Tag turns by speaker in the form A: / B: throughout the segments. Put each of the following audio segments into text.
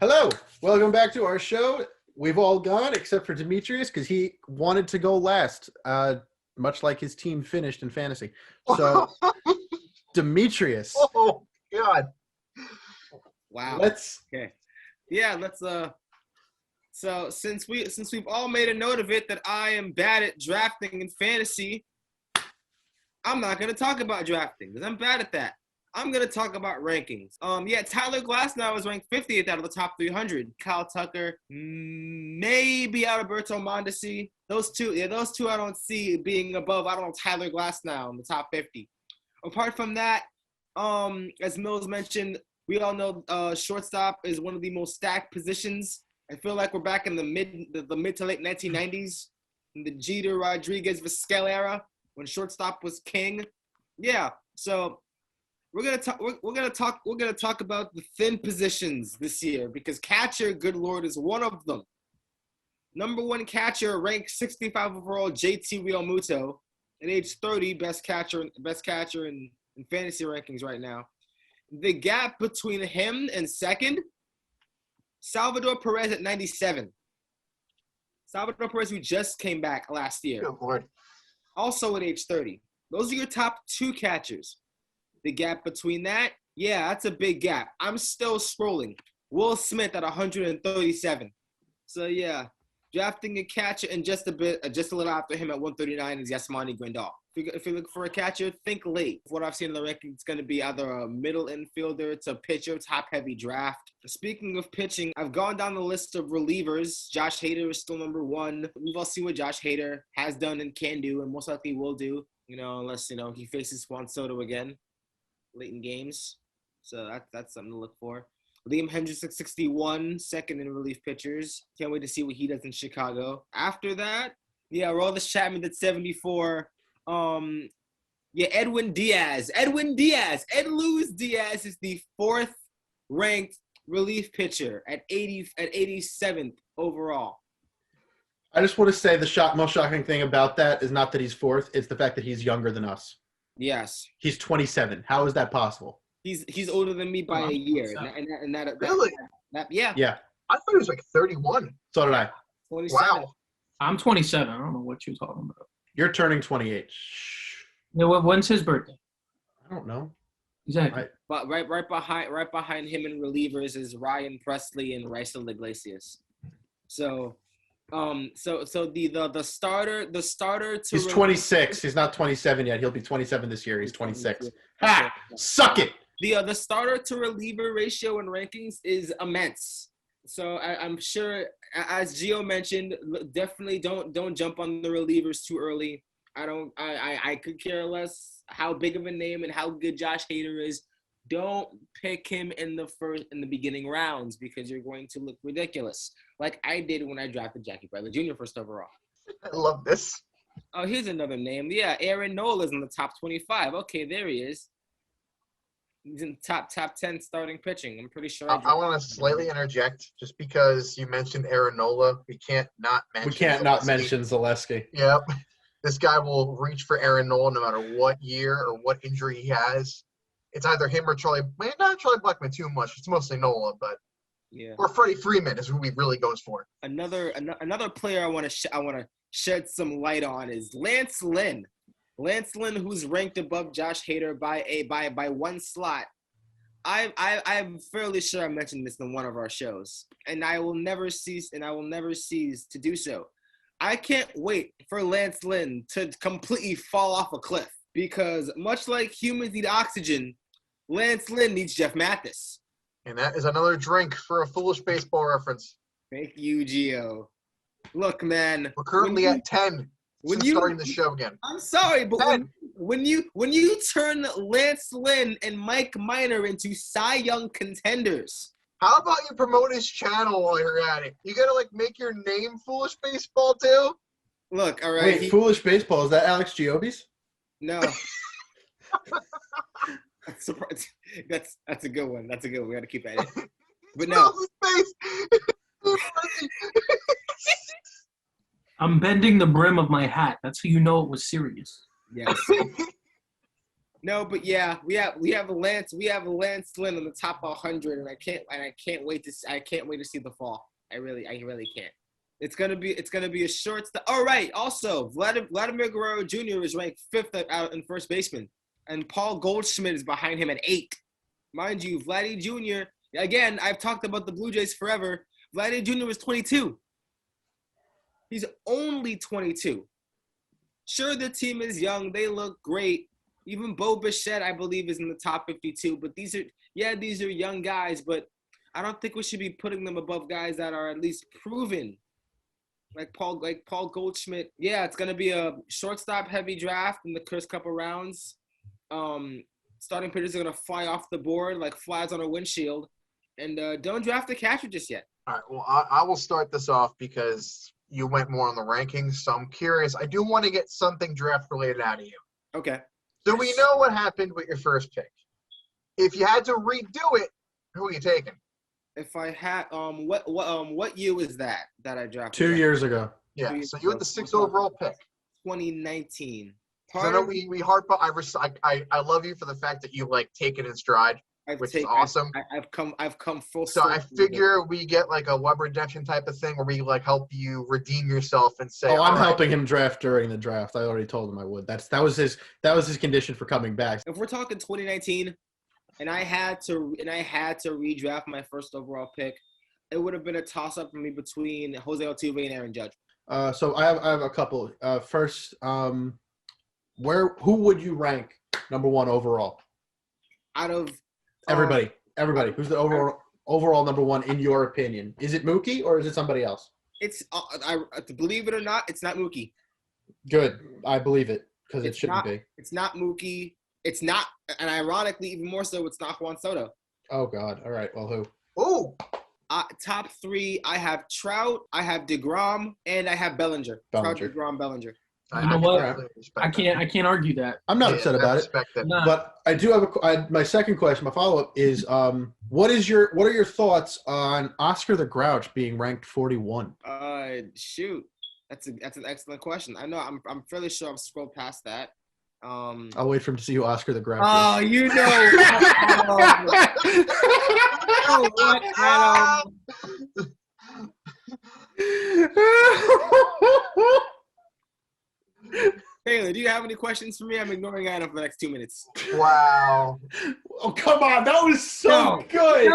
A: Hello, welcome back to our show. We've all gone except for Demetrius because he wanted to go last, much like his team finished in fantasy. So, Demetrius,
B: Oh God!
C: Wow.
A: let's.
C: Okay. Yeah, let's so since we've all made a note of it that I am bad at drafting in fantasy, I'm not gonna talk about drafting because I'm bad at that. I'm gonna talk about rankings. Tyler Glasnow is ranked 50th out of the top 300. Kyle Tucker, maybe Alberto Mondesi. Those two I don't see being above. I don't know, Tyler Glasnow in the top 50. Apart from that, as Mills mentioned, we all know shortstop is one of the most stacked positions. I feel like we're back in the mid to late 1990s, in the Jeter, Rodriguez, Vizquel era when shortstop was king. Yeah, so we're gonna talk about the thin positions this year because catcher, good lord, is one of them. Number one catcher ranked 65 overall, JT Realmuto, at age 30, best catcher in fantasy rankings right now. The gap between him and second, Salvador Perez at 97. Salvador Perez, who just came back last year,
B: Good Lord.
C: also at age 30. Those are your top two catchers. The gap between that, yeah, that's a big gap. I'm still scrolling. Will Smith at 137. So yeah, drafting a catcher and just a little after him at 139 is Yasmani Grandal. If you look for a catcher, think late. What I've seen in the rankings, it's going to be either a middle infielder to pitcher, top-heavy draft. Speaking of pitching, I've gone down the list of relievers. Josh Hader is still number one. We've all seen what Josh Hader has done and can do, and most likely will do, unless, he faces Juan Soto again late in games. So that's something to look for. Liam Hendricks at 61, second in relief pitchers. Can't wait to see what he does in Chicago. After that, Aroldis Chapman at 74. Edwin Diaz. Ed Luis Diaz is the fourth ranked relief pitcher at 87th overall.
A: I just want to say the most shocking thing about that is not that he's fourth; it's the fact that he's younger than us.
C: Yes,
A: he's 27. How is that possible?
C: He's older than me by a year, and that
B: Really?
C: Yeah.
B: I thought he was like 31.
A: So did I.
C: 27.
B: Wow.
D: I'm 27. I don't know what you're talking about.
A: You're turning 28.
D: Yeah, when's his birthday?
A: I don't know.
D: Exactly.
C: But right behind him in relievers is Ryan Presley and Raisel Iglesias. So the starter to
A: He's 26. He's not 27 yet. He'll be 27 this year. He's 26. Ha! Suck it.
C: The starter to reliever ratio in rankings is immense. So I'm sure, as Gio mentioned, definitely don't jump on the relievers too early. I could care less how big of a name and how good Josh Hader is. Don't pick him in the beginning rounds because you're going to look ridiculous, like I did when I drafted Jackie Bradley Jr. first overall.
B: I love this.
C: Oh, here's another name. Yeah, Aaron Nola is in the top 25. Okay, there he is. He's in top 10 starting pitching. I'm pretty sure.
B: I want to slightly interject just because you mentioned Aaron Nola. We can't not mention
A: Zaleski.
B: Yep. This guy will reach for Aaron Nola no matter what year or what injury he has. It's either him or Charlie. Not Charlie Blackmon too much. It's mostly Nola, but
C: yeah.
B: Or Freddie Freeman is who he really goes for.
C: Another player I want to shed some light on is Lance Lynn. Lance Lynn, who's ranked above Josh Hader by one slot. I'm fairly sure I mentioned this in one of our shows, and I will never cease to do so. I can't wait for Lance Lynn to completely fall off a cliff because much like humans need oxygen, Lance Lynn needs Jeff Mathis.
B: And that is another drink for a foolish baseball reference.
C: Thank you, Gio. Look, man.
B: We're currently at 10. Starting the show again.
C: I'm sorry, but when you turn Lance Lynn and Mike Minor into Cy Young contenders.
B: How about you promote his channel while you're at it? You gotta make your name Foolish Baseball too.
C: Look, all right.
A: Wait, Foolish Baseball, is that Alex Giobbe's?
C: No. That's a good one. That's a good one. We got to keep that in. But no.
D: I'm bending the brim of my hat. That's how you know it was serious.
C: Yes. No, but yeah, we have Lance Lynn on the top 100, and I can't wait to see the fall. I really can't. It's gonna be a short. All right. Also, Vladimir Guerrero Jr. is ranked 5th out in first baseman, and Paul Goldschmidt is behind him at 8. Mind you, Vladdy Jr. Again, I've talked about the Blue Jays forever. Vladdy Jr. is 22. He's only 22. Sure, the team is young. They look great. Even Bo Bichette, I believe, is in the top 52. But these are young guys. But I don't think we should be putting them above guys that are at least proven. Like Paul Goldschmidt. Yeah, it's gonna be a shortstop-heavy draft in the first couple rounds. Starting pitchers are gonna fly off the board like flies on a windshield. And don't draft a catcher just yet.
B: All right. Well, I will start this off because you went more on the rankings, so I'm curious. I do want to get something draft-related out of you.
C: Okay.
B: So we know what happened with your first pick. If you had to redo it, who are you taking?
C: If I had what year was that I drafted?
A: 2 years ago.
B: Yeah. So you had the 6th overall pick.
C: 2019.
B: I know we harp. I love you for the fact that you like take it in stride, which is awesome.
C: I've come full.
B: So I figure we get like a web redemption type of thing where we like help you redeem yourself and say.
A: Oh, I'm helping him draft during the draft. I already told him I would. That was his condition for coming back.
C: If we're talking 2019, and I had to redraft my first overall pick, it would have been a toss up for me between Jose Altuve and Aaron Judge.
A: So I have a couple. First, who would you rank number 1 overall?
C: Out of
A: Everybody. Who's the overall number 1 in your opinion? Is it Mookie or is it somebody else?
C: It's believe it or not, it's not Mookie.
A: Good. I believe it because it shouldn't be.
C: It's not Mookie. It's not, and ironically, even more so, it's not Juan Soto.
A: Oh God! All right. Well, who?
B: Oh.
C: Top 3. I have Trout, I have DeGrom, and I have Bellinger. Trout, DeGrom, Bellinger.
D: You know what? I can't argue that.
A: I'm not upset about it.
D: Nah.
A: But I do have my second question. My follow up is what are your thoughts on Oscar the Grouch being ranked 41?
C: Shoot, that's an excellent question. I know I'm fairly sure I've scrolled past that.
A: I'll wait for him to see who Oscar the Grouch is.
C: Oh, you know. Taylor, do you have any questions for me? I'm ignoring Adam for the next 2 minutes.
B: Wow.
A: Oh, come on. That was so good.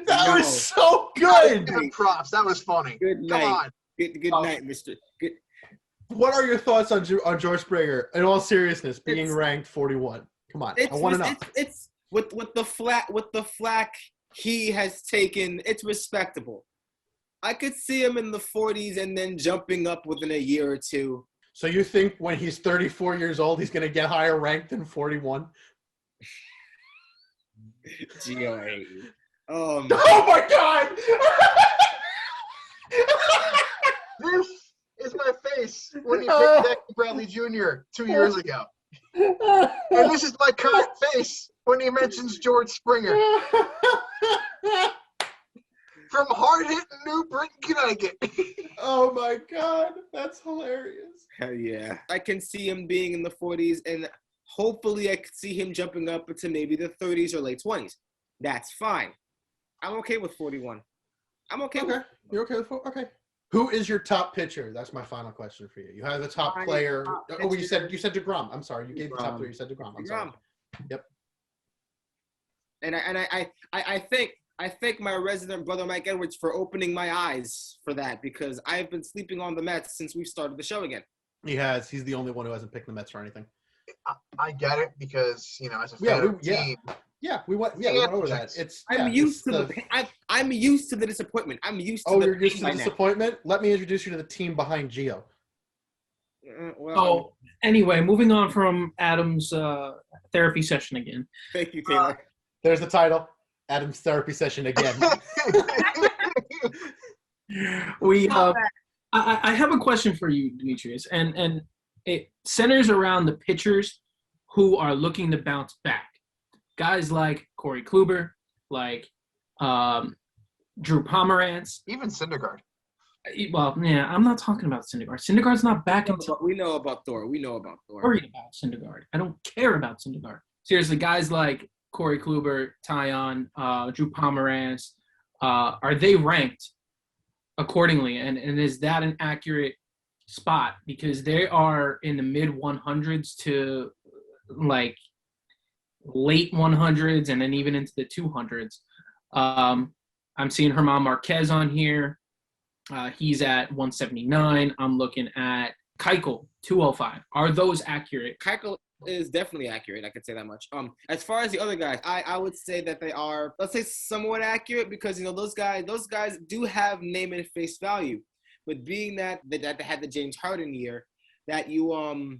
A: That was so good.
B: Props. That was funny.
C: Good night.
B: Come on.
C: Good night, Mr. Good.
A: What are your thoughts on George Springer, in all seriousness, being ranked 41? Come on. I want to know.
C: It's with the flack he has taken, it's respectable. I could see him in the 40s and then jumping up within a year or two.
A: So you think when he's 34 years old, he's going to get higher ranked than 41?
C: Gio, I hate you.
A: Oh, my God!
B: This is my face when he picked Zach Bradley Jr. 2 years ago. And this is my current face when he mentions George Springer. From hard-hitting New Britain, Connecticut.
A: Oh, my God. That's hilarious.
C: Hell yeah. I can see him being in the 40s, and hopefully I could see him jumping up into maybe the 30s or late 20s. That's fine. I'm okay with 41. I'm okay with it.
A: You're okay with 41? Okay. Who is your top pitcher? That's my final question for you. You have the top player. Oh, you said DeGrom. I'm sorry. You gave the top 3. You said DeGrom. I'm sorry. Yep. And
C: I thank my resident brother Mike Edwards for opening my eyes for that, because I've been sleeping on the Mets since we've started the show again.
A: He has. He's the only one who hasn't picked the Mets or anything.
B: I get it because, as a fan of the team.
A: Yeah, we went over that.
C: I'm used to the disappointment. I'm used to
A: you're used to the disappointment? Let me introduce you to the team behind Gio.
D: Anyway, moving on from Adam's therapy session again.
C: Thank you, Taylor.
A: There's the title. Adam's therapy session again.
D: I have a question for you, Demetrius, and it centers around the pitchers who are looking to bounce back. Guys like Corey Kluber, like Drew Pomeranz.
B: Even Syndergaard.
D: Well, yeah, I'm not talking about Syndergaard. Syndergaard's not back until...
C: We know about Thor. We know about Thor.
D: Worried about Syndergaard. I don't care about Syndergaard. seriously, guys like Corey Kluber, Tyon, Drew Pomeranz, are they ranked accordingly? And is that an accurate spot? Because they are in the mid 100s to like late 100s and then even into the 200s. I'm seeing German Marquez on here. He's at 179. I'm looking at Keuchel, 205. Are those accurate?
C: Keuchel is definitely accurate. I could say that much. As far as the other guys, I would say that they are, let's say, somewhat accurate because those guys do have name and face value. But being that they had the James Harden year, that you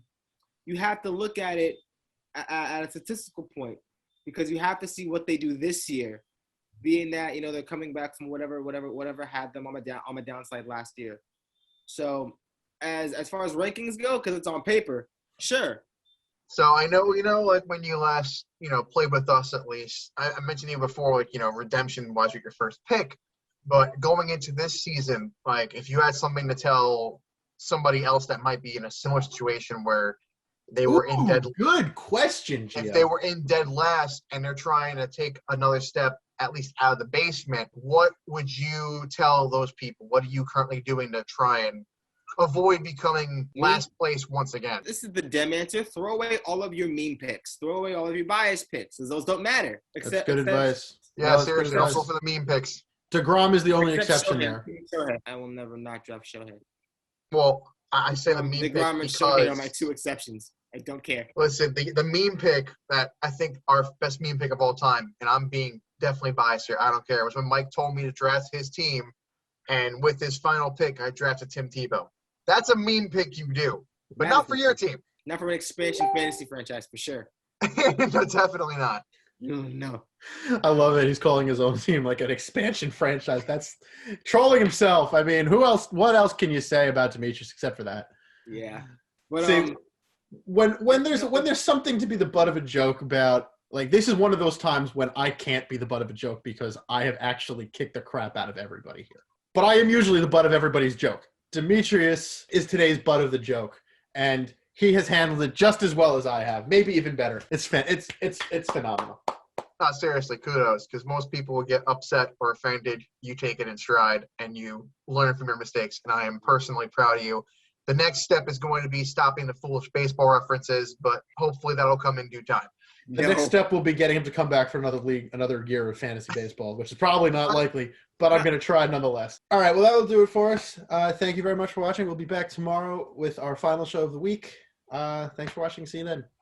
C: have to look at it at a statistical point because you have to see what they do this year. Being that they're coming back from whatever had them on the downside last year. So as far as rankings go, because it's on paper, sure.
B: So I know, like when you last, played with us at least, I mentioned to you before, like, redemption was your first pick. But going into this season, like if you had something to tell somebody else that might be in a similar situation where they were in dead.
A: Good question, Gio.
B: If they were in dead last and they're trying to take another step, at least out of the basement, what would you tell those people? What are you currently doing to try and avoid becoming last place once again?
C: This is the dem answer. Throw away all of your meme picks. Throw away all of your bias picks, because those don't matter.
A: That's good advice.
B: Yeah, seriously, also for the meme picks.
A: DeGrom is the only exception there.
C: I will never not draft Shohei.
B: Well, I say the meme pick
C: DeGrom and Shohei are my two exceptions. I don't care.
B: Listen, the meme pick that I think our best meme pick of all time, and I'm being definitely biased here, I don't care, was when Mike told me to draft his team, and with his final pick, I drafted Tim Tebow. That's a meme pick you do, but not for your team.
C: Not for an expansion fantasy franchise, for sure.
B: No, definitely not.
C: No.
A: I love it. He's calling his own team like an expansion franchise. That's trolling himself. I mean, what else can you say about Demetrius except for that?
C: Yeah. But,
A: see, when there's something to be the butt of a joke about, like, this is one of those times when I can't be the butt of a joke because I have actually kicked the crap out of everybody here. But I am usually the butt of everybody's joke. Demetrius is today's butt of the joke, and he has handled it just as well as I have, maybe even better. It's phenomenal.
B: No, seriously, kudos, because most people will get upset or offended. You take it in stride, and you learn from your mistakes, and I am personally proud of you. The next step is going to be stopping the foolish baseball references, but hopefully that'll come in due time.
A: The next step will be getting him to come back for another year of fantasy baseball, which is probably not likely, but I'm going to try nonetheless. All right, well, that will do it for us. Thank you very much for watching. We'll be back tomorrow with our final show of the week. Thanks for watching. See you then.